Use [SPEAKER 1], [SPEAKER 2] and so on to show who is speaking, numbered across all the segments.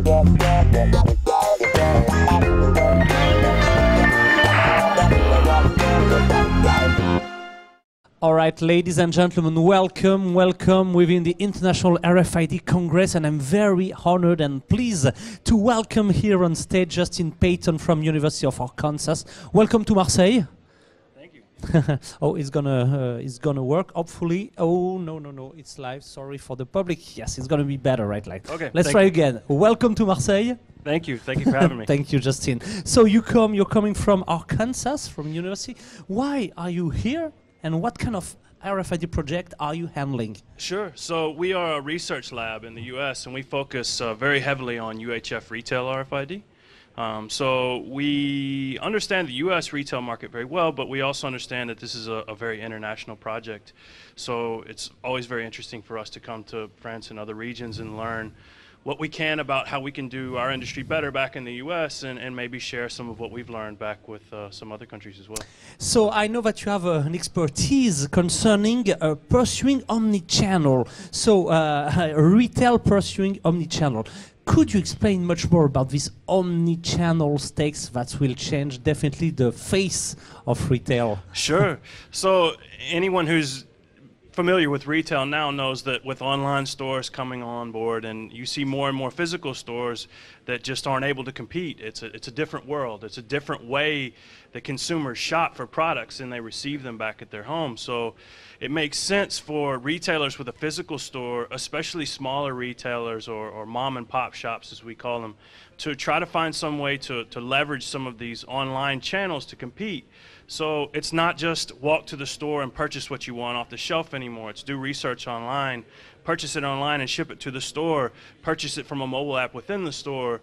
[SPEAKER 1] All right, ladies and gentlemen, welcome, welcome within the International RFID Congress, and I'm very honored and pleased to welcome here on stage Justin PATTON from University of Arkansas. Welcome to Marseille.
[SPEAKER 2] Thank you.
[SPEAKER 1] Oh, it's gonna work, hopefully. Oh, no, it's live, sorry for the public. Yes, it's gonna be better, right? Like,
[SPEAKER 2] okay,
[SPEAKER 1] let's try again. Welcome to Marseille.
[SPEAKER 2] Thank you for having me.
[SPEAKER 1] Thank you, Justin. So you're coming from Arkansas, from university. Why are you here? And what kind of RFID project are you handling?
[SPEAKER 2] Sure. So we are a research lab in the U.S. and we focus very heavily on UHF retail RFID. So we understand the U.S. retail market very well, but we also understand that this is a very international project. So it's always very interesting for us to come to France and other regions and learn what we can about how we can do our industry better back in the U.S. and maybe share some of what we've learned back with some other countries as well.
[SPEAKER 1] So I know that you have an expertise concerning pursuing omni-channel, so retail pursuing omni-channel. Could you explain much more about this omni-channel stakes that will change definitely the face of retail?
[SPEAKER 2] Sure. So anyone who's familiar with retail now knows that with online stores coming on board and you see more and more physical stores that just aren't able to compete. It's a different world. It's a different way that consumers shop for products and they receive them back at their home. So it makes sense for retailers with a physical store, especially smaller retailers or mom and pop shops as we call them, to try to find some way to leverage some of these online channels to compete. So it's not just walk to the store and purchase what you want off the shelf anymore. It's do research online, purchase it online and ship it to the store, purchase it from a mobile app within the store,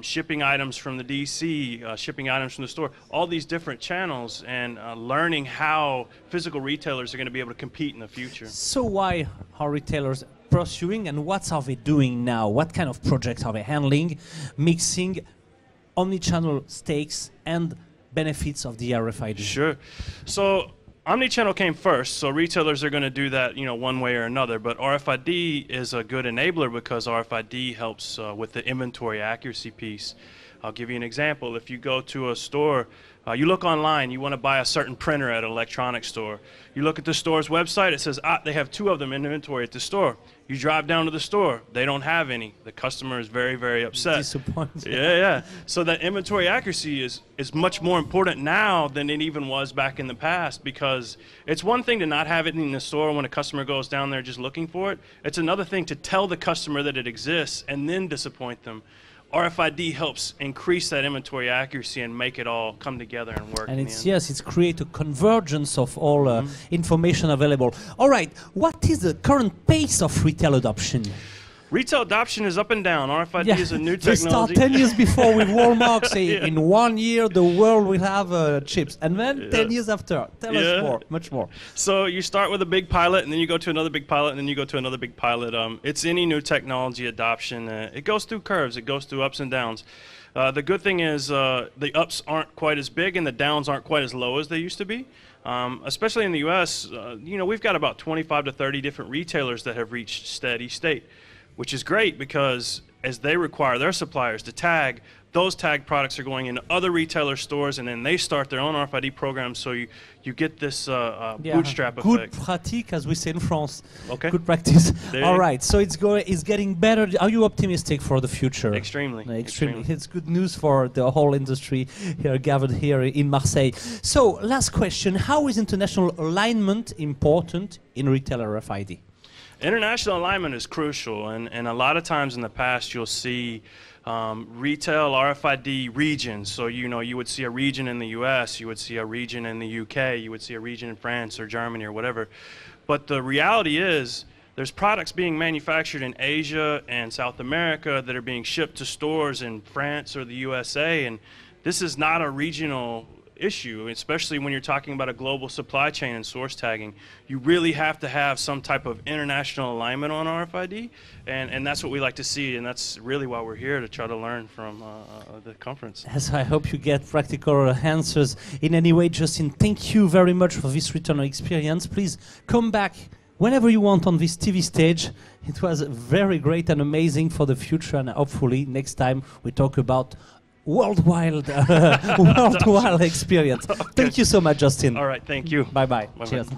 [SPEAKER 2] shipping items from the DC, shipping items from the store, all these different channels, and learning how physical retailers are going to be able to compete in the future.
[SPEAKER 1] So why are retailers pursuing and what are they doing now? What kind of projects are they handling, mixing omni-channel stakes and benefits of the RFID?
[SPEAKER 2] Sure. So omnichannel came first, so retailers are going to do that, one way or another. But RFID is a good enabler because RFID helps with the inventory accuracy piece. I'll give you an example. If you go to a store, you look online, you want to buy a certain printer at an electronics store. You look at the store's website, it says, they have 2 of them in inventory at the store. You drive down to the store, they don't have any. The customer is very, very upset.
[SPEAKER 1] Disappointed.
[SPEAKER 2] Yeah. So that inventory accuracy is much more important now than it even was back in the past, because it's one thing to not have it in the store when a customer goes down there just looking for it. It's another thing to tell the customer that it exists and then disappoint them. RFID helps increase that inventory accuracy and make it all come together and work.
[SPEAKER 1] And it's create a convergence of all information available. All right, what is the current pace of retail adoption?
[SPEAKER 2] Retail adoption is up and down. RFID is a new technology.
[SPEAKER 1] They start 10 years before with Walmart, say in 1 year the world will have chips, and then 10 years after. Tell us more, much more.
[SPEAKER 2] So you start with a big pilot, and then you go to another big pilot, and then you go to another big pilot. It's any new technology adoption. It goes through curves. It goes through ups and downs. The good thing is the ups aren't quite as big, and the downs aren't quite as low as they used to be. Especially in the U.S., we've got about 25 to 30 different retailers that have reached steady state, which is great because as they require their suppliers to tag, those tagged products are going into other retailer stores, and then they start their own RFID programs, so you get this bootstrap effect.
[SPEAKER 1] Good pratique, as we say in France.
[SPEAKER 2] Okay.
[SPEAKER 1] Good practice. All right, so it's getting better. Are you optimistic for the future?
[SPEAKER 2] Extremely.
[SPEAKER 1] Extremely. It's good news for the whole industry here gathered here in Marseille. So, last question. How is international alignment important in retail RFID?
[SPEAKER 2] International alignment is crucial, and a lot of times in the past you'll see retail RFID regions. So you would see a region in the US, you would see a region in the UK, you would see a region in France or Germany or whatever. But the reality is there's products being manufactured in Asia and South America that are being shipped to stores in France or the USA, and this is not a regional issue, especially when you're talking about a global supply chain and source tagging. You really have to have some type of international alignment on RFID, and that's what we like to see, and that's really why we're here, to try to learn from the conference.
[SPEAKER 1] Yes, I hope you get practical answers in any way. Justin, thank you very much for this return experience. Please come back whenever you want on this TV stage. It was very great and amazing for the future, and hopefully next time we talk about worldwide experience.
[SPEAKER 2] Okay.
[SPEAKER 1] Thank you so much, Justin.
[SPEAKER 2] All right, thank you.
[SPEAKER 1] Bye-bye.
[SPEAKER 2] Bye-bye.
[SPEAKER 1] Cheers.